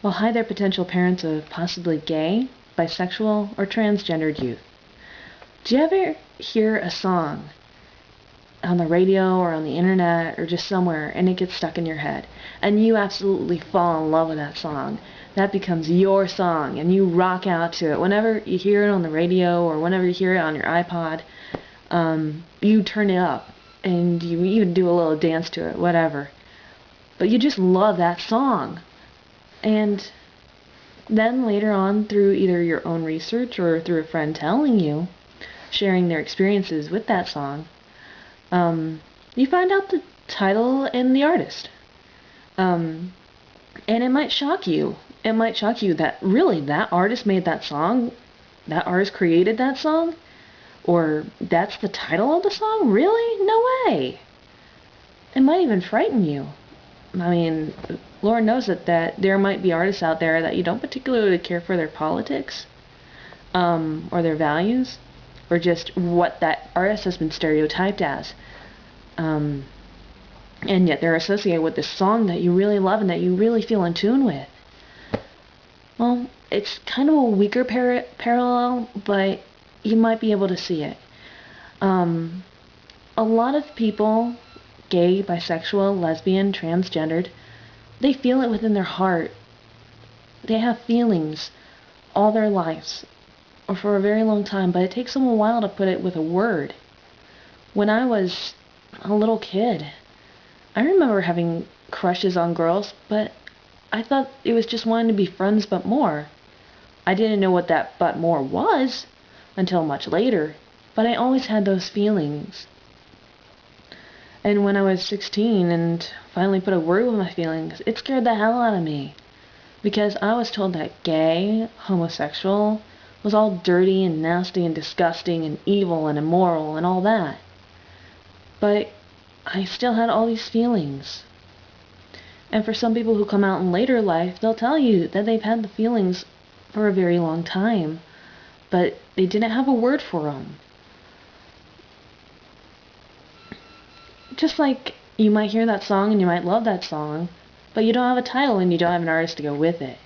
will hide their potential parents of possibly gay, bisexual, or transgendered youth. Do you ever hear a song on the radio or on the internet or just somewhere and it gets stuck in your head and you absolutely fall in love with that song? That becomes your song and you rock out to it. Whenever you hear it on the radio or whenever you hear it on your iPod, you turn it up and you even do a little dance to it, whatever. But you just love that song. And then later on, through either your own research or through a friend telling you, sharing their experiences with that song, you find out the title and the artist. And it might shock you. It might shock you that really that artist made that song, that artist created that song, or that's the title of the song? Really? No way. It might even frighten you. I mean, Lord knows that there might be artists out there that you don't particularly care for their politics, or their values, or just what that artist has been stereotyped as. And yet they're associated with this song that you really love and that you really feel in tune with. Well, it's kind of a weaker parallel, but you might be able to see it. A lot of people, gay, bisexual, lesbian, transgendered, they feel it within their heart. They have feelings all their lives, or for a very long time, but it takes them a while to put it with a word. When I was a little kid, I remember having crushes on girls, but I thought it was just wanting to be friends but more. I didn't know what that but more was until much later, but I always had those feelings. And when I was 16 and finally put a word with my feelings, it scared the hell out of me. Because I was told that gay, homosexual, was all dirty and nasty and disgusting and evil and immoral and all that. But I still had all these feelings. And for some people who come out in later life, they'll tell you that they've had the feelings for a very long time, but they didn't have a word for them. Just like you might hear that song and you might love that song, but you don't have a title and you don't have an artist to go with it.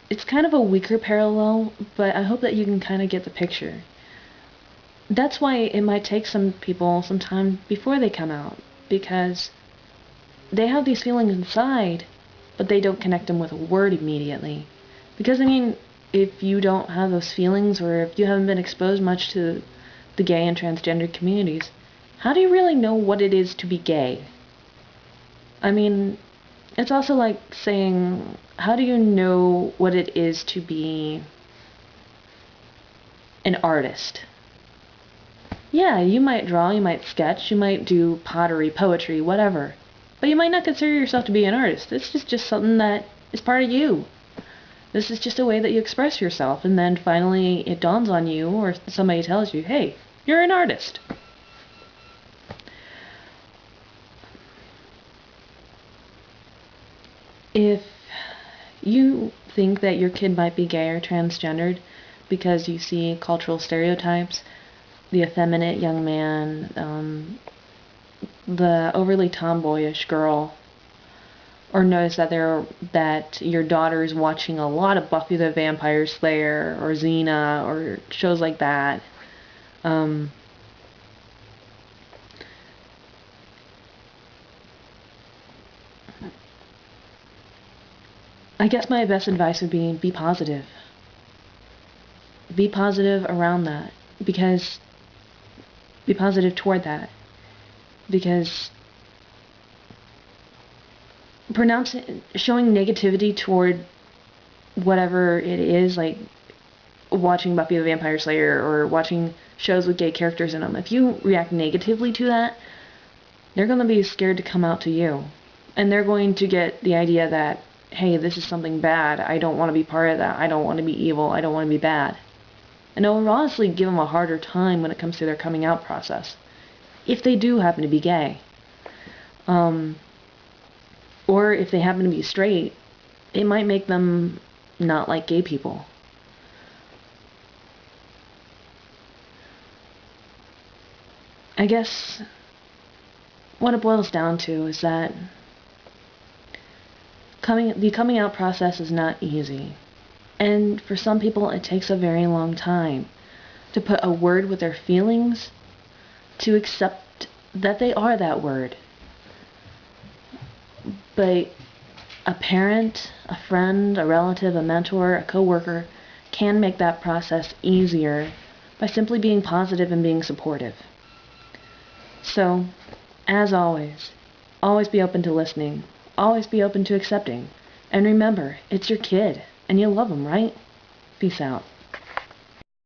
It's kind of a weaker parallel, but I hope that you can kind of get the picture. That's why it might take some people some time before they come out, because they have these feelings inside, but they don't connect them with a word immediately. Because, I mean, if you don't have those feelings, or if you haven't been exposed much to the gay and transgender communities, how do you really know what it is to be gay? I mean, it's also like saying, how do you know what it is to be an artist? Yeah, you might draw, you might sketch, you might do pottery, poetry, whatever. But you might not consider yourself to be an artist. This is just something that is part of you. This is just a way that you express yourself, and then finally it dawns on you, or somebody tells you, hey, you're an artist. If you think that your kid might be gay or transgendered because you see cultural stereotypes, the effeminate young man, the overly tomboyish girl, or notice that your daughter is watching a lot of Buffy the Vampire Slayer or Xena or shows like that, I guess my best advice would be positive. Be positive around that, because be positive toward that, because showing negativity toward whatever it is, like watching Buffy the Vampire Slayer or watching shows with gay characters in them, if you react negatively to that, they're going to be scared to come out to you. And they're going to get the idea that, hey, this is something bad, I don't want to be part of that, I don't want to be evil, I don't want to be bad. And it will honestly give them a harder time when it comes to their coming out process, if they do happen to be gay. Or if they happen to be straight, it might make them not like gay people. I guess what it boils down to is that The coming out process is not easy. And for some people, it takes a very long time to put a word with their feelings, to accept that they are that word. But a parent, a friend, a relative, a mentor, a coworker can make that process easier by simply being positive and being supportive. So, as always be open to listening. Always be open to accepting. And remember, it's your kid, and you love them, right? Peace out.